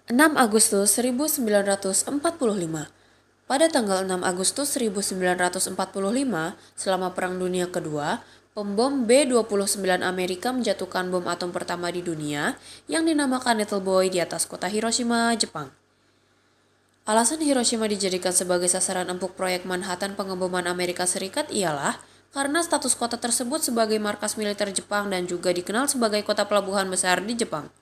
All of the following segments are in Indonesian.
6 Agustus 1945. Pada tanggal 6 Agustus 1945, selama Perang Dunia Kedua, pembom B-29 Amerika menjatuhkan bom atom pertama di dunia yang dinamakan Little Boy di atas kota Hiroshima, Jepang. Alasan Hiroshima dijadikan sebagai sasaran empuk proyek Manhattan pengeboman Amerika Serikat ialah karena status kota tersebut sebagai markas militer Jepang dan juga dikenal sebagai kota pelabuhan besar di Jepang.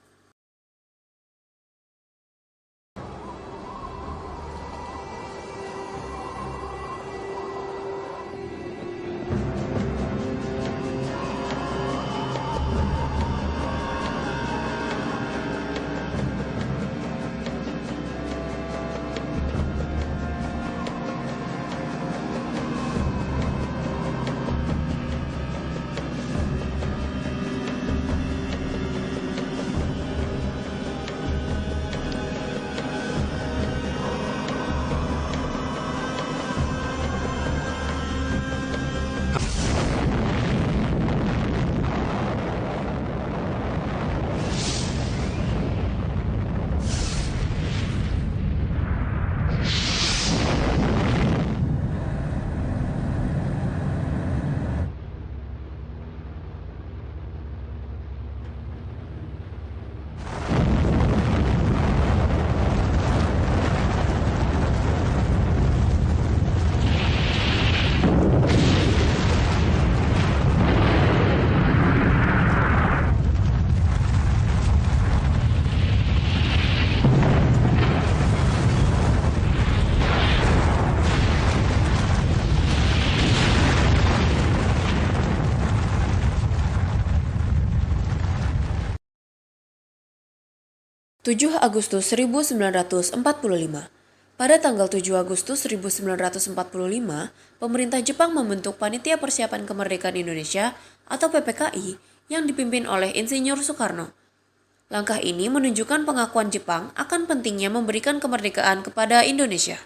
(7 Agustus 1945). Pada tanggal 7 Agustus 1945, pemerintah Jepang membentuk Panitia Persiapan Kemerdekaan Indonesia atau PPKI yang dipimpin oleh Insinyur Soekarno. Langkah ini menunjukkan pengakuan Jepang akan pentingnya memberikan kemerdekaan kepada Indonesia.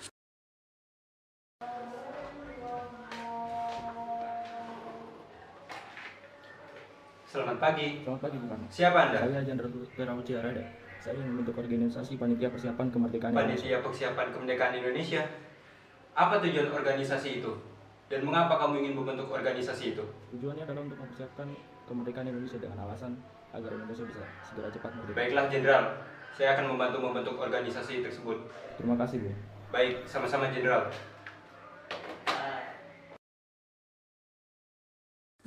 Selamat pagi. Selamat pagi, Bukan. Siapa Anda? Saya Jenderal Terawan Ciharada. Saya membentuk organisasi Panitia Persiapan Kemerdekaan Indonesia. Panitia Persiapan Kemerdekaan Indonesia. Apa tujuan organisasi itu? Dan mengapa kamu ingin membentuk organisasi itu? Tujuannya adalah untuk mempersiapkan kemerdekaan Indonesia dengan alasan agar Indonesia bisa segera cepat merdeka. Baiklah, Jenderal. Saya akan membantu membentuk organisasi tersebut. Terima kasih, Bu. Baik, sama-sama, Jenderal.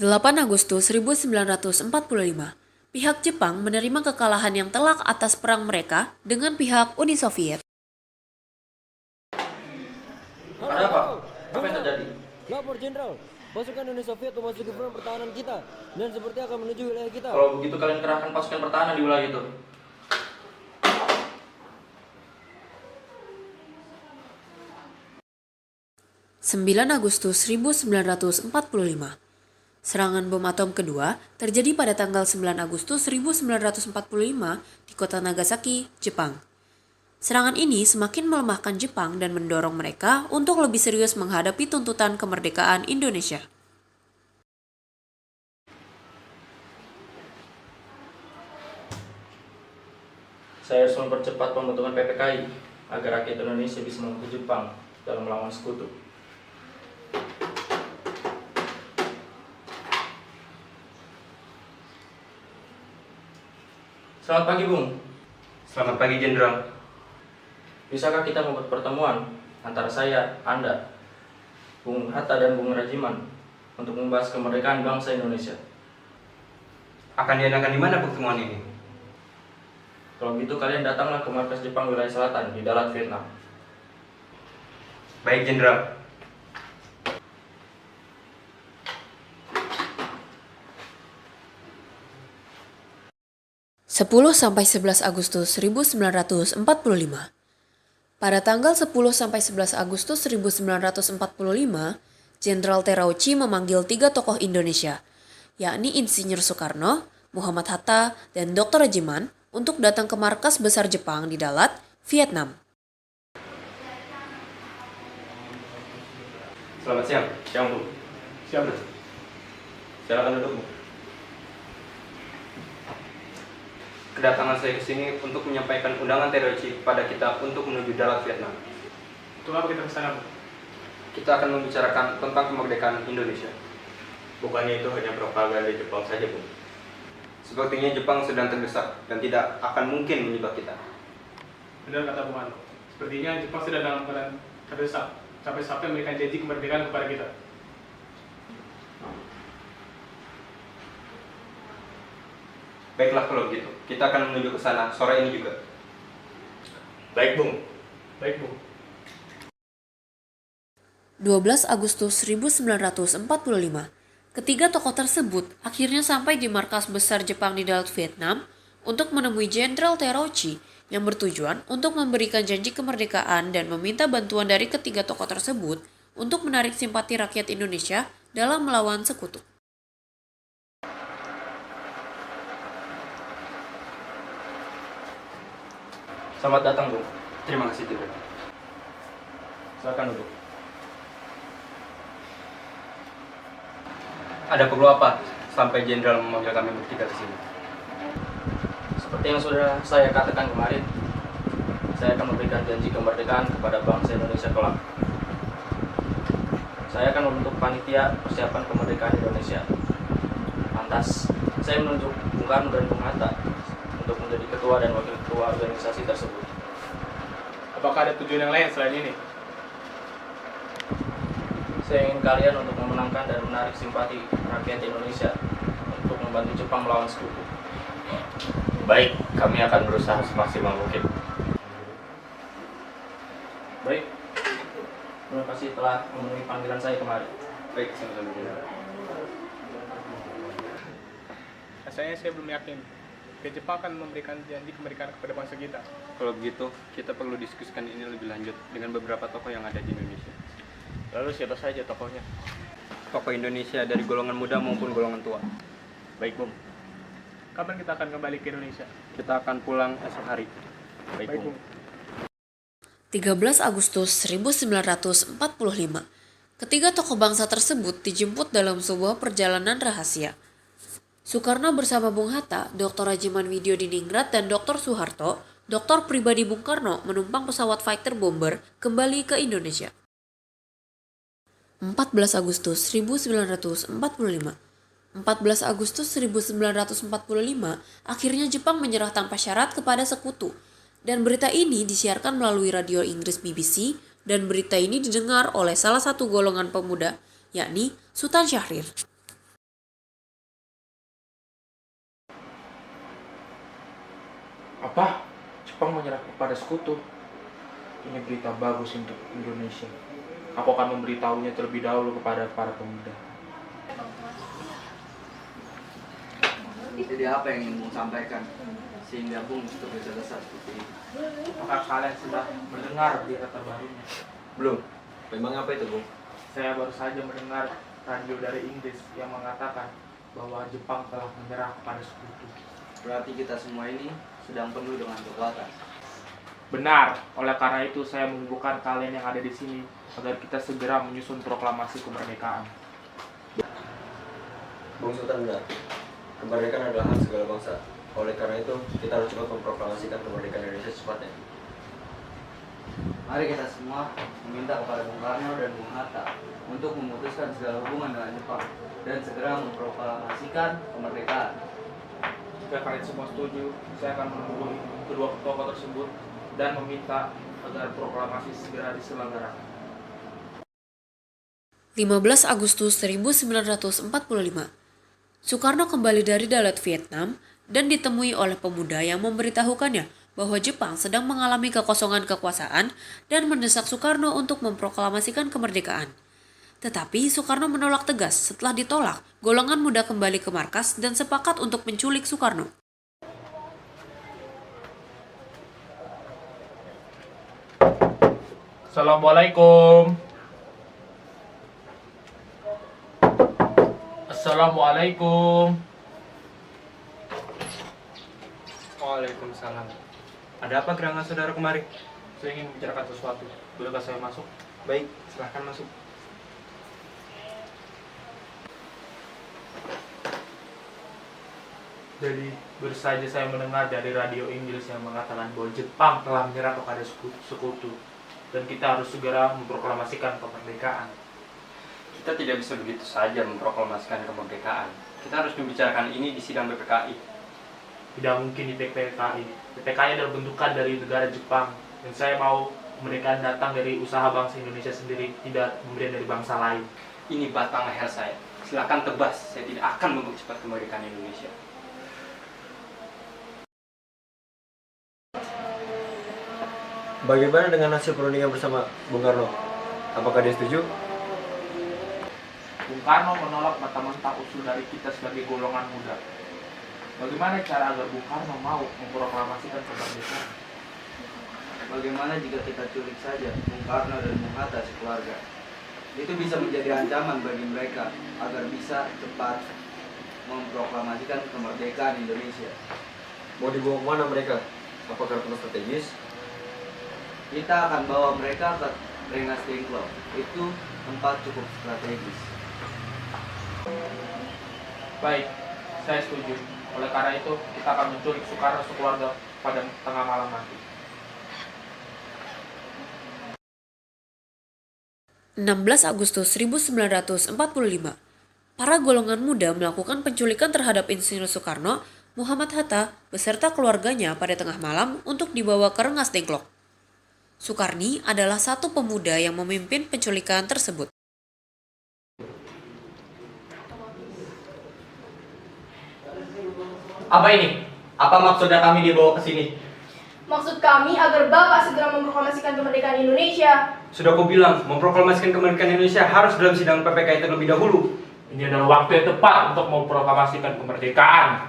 8 Agustus 1945. Pihak Jepang menerima kekalahan yang telak atas perang mereka dengan pihak Uni Soviet. Ada apa? Apa yang terjadi? Lapor Jenderal, pasukan Uni Soviet memasuki front pertahanan kita dan seperti akan menuju wilayah kita. Kalau begitu kalian kerahkan pasukan pertahanan di wilayah itu. (9 Agustus 1945). Serangan bom atom kedua terjadi pada tanggal 9 Agustus 1945 di kota Nagasaki, Jepang. Serangan ini semakin melemahkan Jepang dan mendorong mereka untuk lebih serius menghadapi tuntutan kemerdekaan Indonesia. Saya harus mempercepat pembentukan PPKI agar rakyat Indonesia bisa membantu Jepang dalam melawan sekutu. Selamat pagi, Bung. Selamat pagi, Jenderal. Bisakah kita membuat pertemuan antara saya, Anda, Bung Hatta dan Bung Rajiman untuk membahas kemerdekaan bangsa Indonesia? Akan diadakan di mana pertemuan ini? Kalau gitu kalian datanglah ke markas Jepang wilayah selatan di Dalat, Vietnam. Baik, Jenderal. 10-11 Agustus 1945. Pada tanggal 10-11 Agustus 1945, Jenderal Terauchi memanggil 3 tokoh Indonesia, yakni Insinyur Soekarno, Muhammad Hatta, dan Dr. Rajiman untuk datang ke markas besar Jepang di Dalat, Vietnam. Selamat siang. Siang, Bu. Siap, Bro. Silakan duduk, Bu. Kedatangan saya ke sini untuk menyampaikan undangan Terauchi pada kita untuk menuju darat Vietnam. Untuk apa kita ke sana, Bu? Kita akan membicarakan tentang kemerdekaan Indonesia. Bukannya itu hanya propaganda Jepang saja, Bu? Sepertinya Jepang sedang terdesak dan tidak akan mungkin menyebab kita. Benar kata Bung Anto. Sepertinya Jepang sedang dalam keadaan terdesak. Sampai-sampai memberikan janji kemerdekaan kepada kita. Baiklah kalau begitu, kita akan menuju ke sana sore ini juga. Baik, Bung. Baik, Bu. 12 Agustus 1945, ketiga tokoh tersebut akhirnya sampai di markas besar Jepang di Darat Vietnam untuk menemui Jenderal Terauchi yang bertujuan untuk memberikan janji kemerdekaan dan meminta bantuan dari ketiga tokoh tersebut untuk menarik simpati rakyat Indonesia dalam melawan sekutu. Selamat datang, Bung. Terima kasih juga. Silakan duduk. Ada perlu apa sampai Jenderal memanggil kami bertiga ke sini? Seperti yang sudah saya katakan kemarin, saya akan memberikan janji kemerdekaan kepada bangsa Indonesia kelak. Saya akan membentuk panitia persiapan kemerdekaan Indonesia. Lantas, saya menunjuk Bung Karno dan Bung Hatta untuk menjadi ketua dan wakil ketua organisasi tersebut. Apakah ada tujuan yang lain selain ini? Saya ingin kalian untuk memenangkan dan menarik simpati rakyat Indonesia untuk membantu Jepang melawan sekutu. Baik, kami akan berusaha semaksimal mungkin. Baik, terima kasih telah memenuhi panggilan saya kemarin. Baik, sama-sama. Rasanya saya belum yakin. Jepang akan memberikan janji kemerdekaan kepada bangsa kita. Kalau begitu, kita perlu diskusikan ini lebih lanjut dengan beberapa tokoh yang ada di Indonesia. Lalu siapa saja tokohnya? Tokoh Indonesia dari golongan muda maupun golongan tua. Baik, Bung. Kapan kita akan kembali ke Indonesia? Kita akan pulang esok hari. Baik, Bung. 13 Agustus 1945, ketiga tokoh bangsa tersebut dijemput dalam sebuah perjalanan rahasia. Soekarno bersama Bung Hatta, Dr. Rajiman Widyodiningrat, dan Dr. Soeharto, dokter pribadi Bung Karno, menumpang pesawat fighter bomber kembali ke Indonesia. 14 Agustus 1945, 14 Agustus 1945, akhirnya Jepang menyerah tanpa syarat kepada sekutu. Dan berita ini disiarkan melalui radio Inggris BBC, dan berita ini didengar oleh salah satu golongan pemuda, yakni Sultan Syahrir. Apa? Jepang menyerah kepada sekutu? Ini berita bagus untuk Indonesia. Aku akan memberitahunya terlebih dahulu kepada para pemuda. Jadi apa yang ingin Bung sampaikan sehingga Bung tergesa-gesa seperti ini? Apakah kalian sudah mendengar berita terbarunya? Belum. Memang apa itu, Bung? Saya baru saja mendengar radio dari Inggris yang mengatakan bahwa Jepang telah menyerah kepada sekutu. Berarti kita semua ini sedang penuh dengan kekuatan. Benar, oleh karena itu saya menghubungkan kalian yang ada di sini agar kita segera menyusun proklamasi kemerdekaan. Bung Sultan benar. Kemerdekaan adalah hak segala bangsa. Oleh karena itu, kita harus cepat memproklamasikan kemerdekaan Indonesia secepatnya. Mari kita semua meminta kepada Bung Karno dan Bung Hatta untuk memutuskan segala hubungan dengan Jepang dan segera memproklamasikan kemerdekaan. Jika kalian semua setuju, saya akan menghubungi kedua tokoh tersebut dan meminta agar proklamasi segera diselenggarakan. 15 Agustus 1945, Soekarno kembali dari Darat Vietnam dan ditemui oleh pemuda yang memberitahukannya bahwa Jepang sedang mengalami kekosongan kekuasaan dan mendesak Soekarno untuk memproklamasikan kemerdekaan. Tetapi Soekarno menolak tegas. Setelah ditolak, golongan muda kembali ke markas dan sepakat untuk menculik Soekarno. Assalamualaikum. Assalamualaikum. Waalaikumsalam. Ada apa gerangan saudara kemari? Saya ingin membicarakan sesuatu. Bolehkah saya masuk? Baik, silahkan masuk. Jadi baru saja saya mendengar dari radio Inggris yang mengatakan bahwa Jepang telah menyerah kepada sekutu dan kita harus segera memproklamasikan kemerdekaan. Kita tidak bisa begitu saja memproklamasikan kemerdekaan. Kita harus membicarakan ini di sidang PPKI. Tidak mungkin di PPKI. PPKI adalah bentukan dari negara Jepang dan saya mau kemerdekaan datang dari usaha bangsa Indonesia sendiri, tidak pemberian dari bangsa lain. Ini batang leher saya. Silakan tebas, saya tidak akan mempercepat kemerdekaan Indonesia. Bagaimana dengan hasil perundingan bersama Bung Karno? Apakah dia setuju? Bung Karno menolak mentah-mentah usul dari kita sebagai golongan muda. Bagaimana cara agar Bung Karno mau memproklamasikan kemerdekaan? Bagaimana jika kita culik saja Bung Karno dan Bung Hatta sekeluarga? Itu bisa menjadi ancaman bagi mereka agar bisa cepat memproklamasikan kemerdekaan Indonesia. Mau dibawa kemana mereka? Apakah tempat strategis? Kita akan bawa mereka ke Rengas Dengklok. Itu tempat cukup strategis. Baik, saya setuju. Oleh karena itu, kita akan menculik Soekarno sekeluarga pada tengah malam nanti. 16 Agustus 1945, para golongan muda melakukan penculikan terhadap Insinyur Soekarno, Muhammad Hatta beserta keluarganya pada tengah malam untuk dibawa ke Rengas Dengklok. Soekarni adalah satu pemuda yang memimpin penculikan tersebut. Apa ini? Apa maksudnya kami dibawa ke sini? Maksud kami agar Bapak segera memproklamasikan kemerdekaan Indonesia. Sudah aku bilang, memproklamasikan kemerdekaan Indonesia harus dalam sidang PPKI terlebih dahulu. Ini adalah waktu yang tepat untuk memproklamasikan kemerdekaan.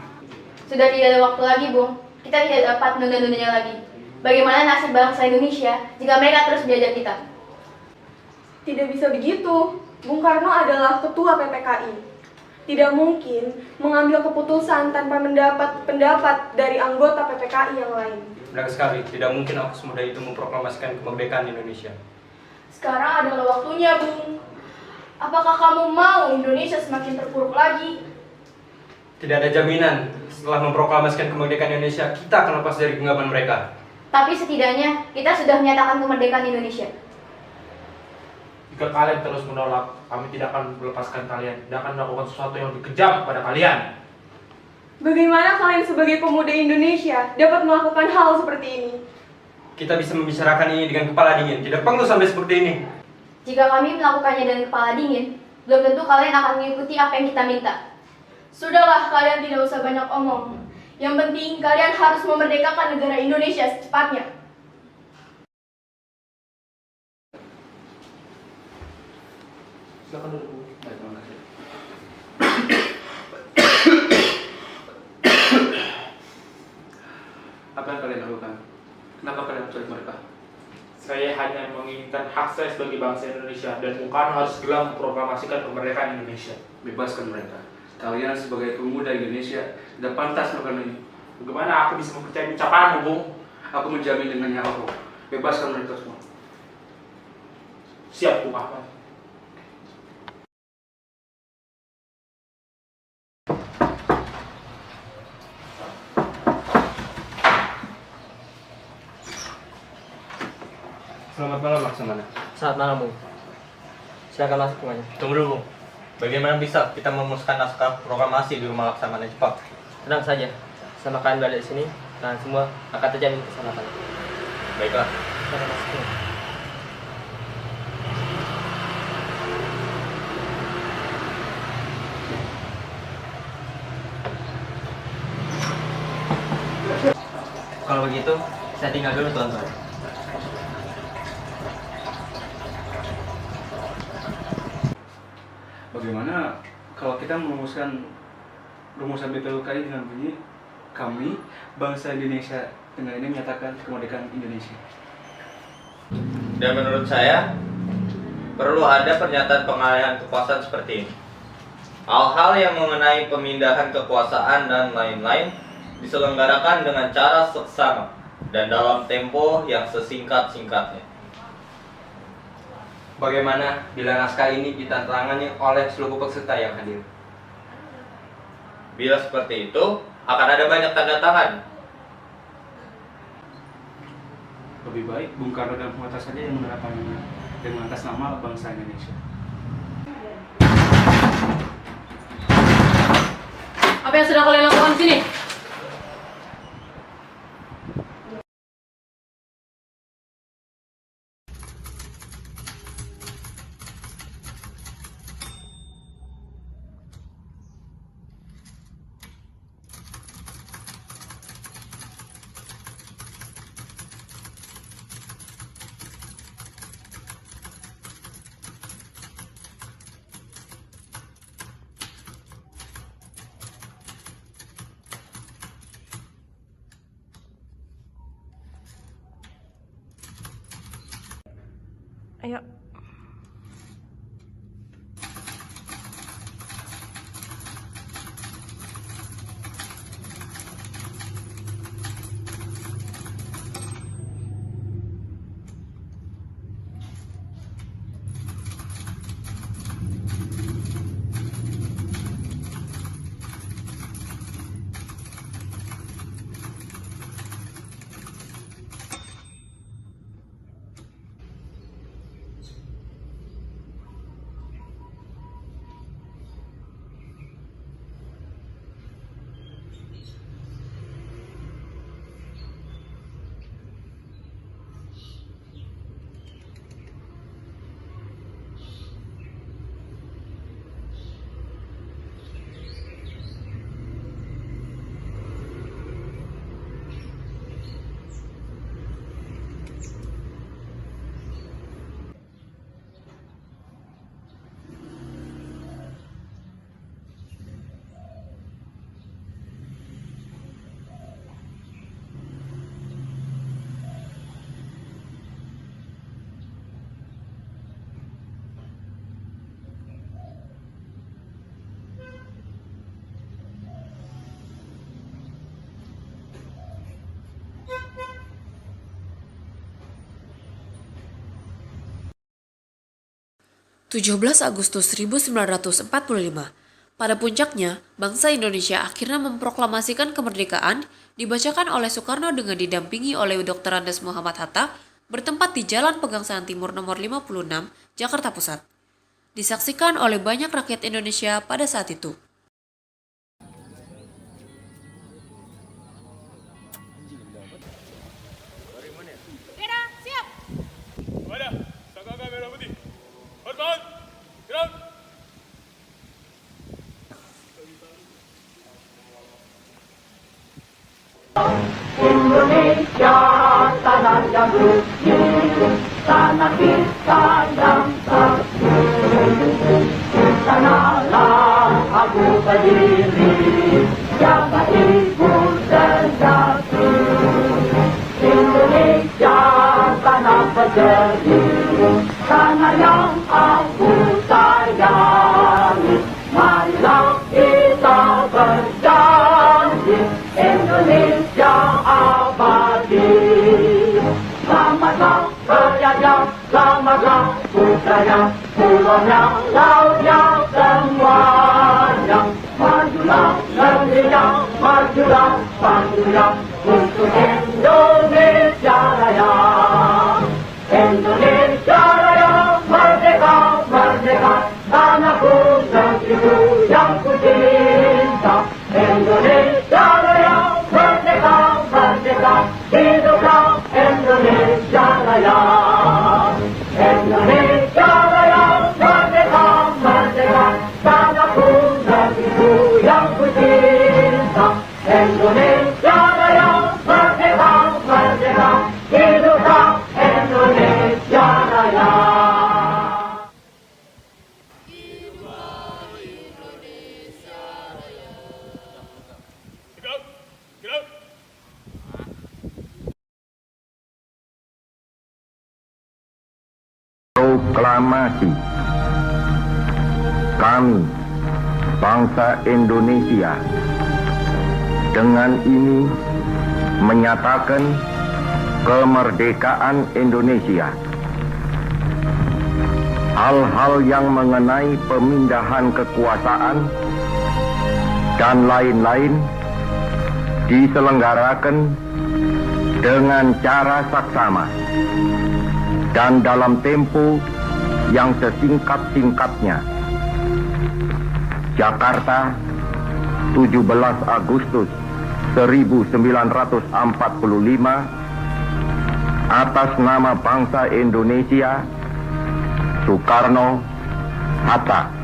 Sudah tidak ada waktu lagi, Bung. Kita tidak dapat menunda-nundanya lagi. Bagaimana nasib bangsa Indonesia jika mereka terus menjajah kita? Tidak bisa begitu. Bung Karno adalah ketua PPKI. Tidak mungkin mengambil keputusan tanpa mendapat pendapat dari anggota PPKI yang lain. Benar sekali, tidak mungkin aku semudah itu memproklamasikan kemerdekaan Indonesia. Sekarang adalah waktunya, Bung. Apakah kamu mau Indonesia semakin terpuruk lagi? Tidak ada jaminan setelah memproklamasikan kemerdekaan Indonesia, kita akan lepas dari genggaman mereka. Tapi setidaknya kita sudah menyatakan kemerdekaan Indonesia. Jika kalian terus menolak, kami tidak akan melepaskan kalian. Tidak akan melakukan sesuatu yang lebih kejam pada kalian. Bagaimana kalian sebagai pemuda Indonesia dapat melakukan hal seperti ini? Kita bisa membicarakan ini dengan kepala dingin, tidak perlu sampai seperti ini. Jika kami melakukannya dengan kepala dingin, belum tentu kalian akan mengikuti apa yang kita minta. Sudahlah, kalian tidak usah banyak omong. Yang penting kalian harus memerdekakan negara Indonesia secepatnya. Silakan duduk. Terima kasih. Apa yang kalian lakukan? Kenapa kalian menculik mereka? Saya hanya menginginkan hak saya sebagai bangsa Indonesia dan Bung Karno harus segera memproklamasikan kemerdekaan Indonesia. Bebaskan mereka. Kalian sebagai pemuda Indonesia tidak pantas melakukan ini. Bagaimana aku bisa mempercayai ucapanmu, Bung? Aku menjamin dengan nyawaku. Bebaskan mereka semua. Siap, Bung Ahmad. Selamat malam, Laksamana. Selamat malam, Bung. Silakan masuk semuanya. Tunggu dulu. Bagaimana bisa kita merumuskan naskah proklamasi di rumah Laksamana Jepang? Tenang saja. Selama kalian berada di sini, kalian semua akan terjamin keselamatan. Baiklah. Silakan masuk semua. Kalau begitu, saya tinggal dulu, tuan-tuan. Bagaimana kalau kita merumuskan rumusan BPUKI dengan bunyi kami, bangsa Indonesia, dengan ini menyatakan kemerdekaan Indonesia. Dan menurut saya, perlu ada pernyataan pengalihan kekuasaan seperti ini. Hal-hal yang mengenai pemindahan kekuasaan dan lain-lain diselenggarakan dengan cara seksama dan dalam tempo yang sesingkat-singkatnya. Bagaimana bila naskah ini ditandatangani oleh seluruh peserta yang hadir? Bila seperti itu, akan ada banyak tanda tangan. Lebih baik Bung Karno dan Bung Hatta saja yang menerapkannya dengan atas nama bangsa Indonesia. Apa yang sedang kalian lakukan di sini? Ayo. (17 Agustus 1945). Pada puncaknya, bangsa Indonesia akhirnya memproklamasikan kemerdekaan, dibacakan oleh Soekarno dengan didampingi oleh Dr. Andes Muhammad Hatta, bertempat di Jalan Pegangsaan Timur nomor 56, Jakarta Pusat. Disaksikan oleh banyak rakyat Indonesia pada saat itu. Indonesia tanah yang suci, tanah kita yang satu. Sanalah aku berdiri, jaga ibu sejati. Indonesia tanah berjeri, tanah yang aku sayangi. Marilah kita berjanji, Indonesia abadi. Selamatlah rakyatnya, selamatlah putranya, pulaunya, lautnya, semuanya. Majulah negerinya, majulah pandunya, untuk Indonesia Raya. Indonesia Raya, merdeka, merdeka, tanahku, negeriku yang ku cinta. Indonesia Raya, merdeka, merdeka, hiduplah Indonesia Raya. Indonesia Raya, merdeka, merdeka, tanahku, negeriku yang ku cinta. Indonesia Raya, merdeka, merdeka, hiduplah Indonesia Raya. Proklamasi. Kami, bangsa Indonesia, dengan ini menyatakan kemerdekaan Indonesia. Hal-hal yang mengenai pemindahan kekuasaan dan lain-lain diselenggarakan dengan cara saksama dan dalam tempo yang sesingkat-singkatnya. Jakarta, 17 Agustus 1945, atas nama bangsa Indonesia, Soekarno, Hatta.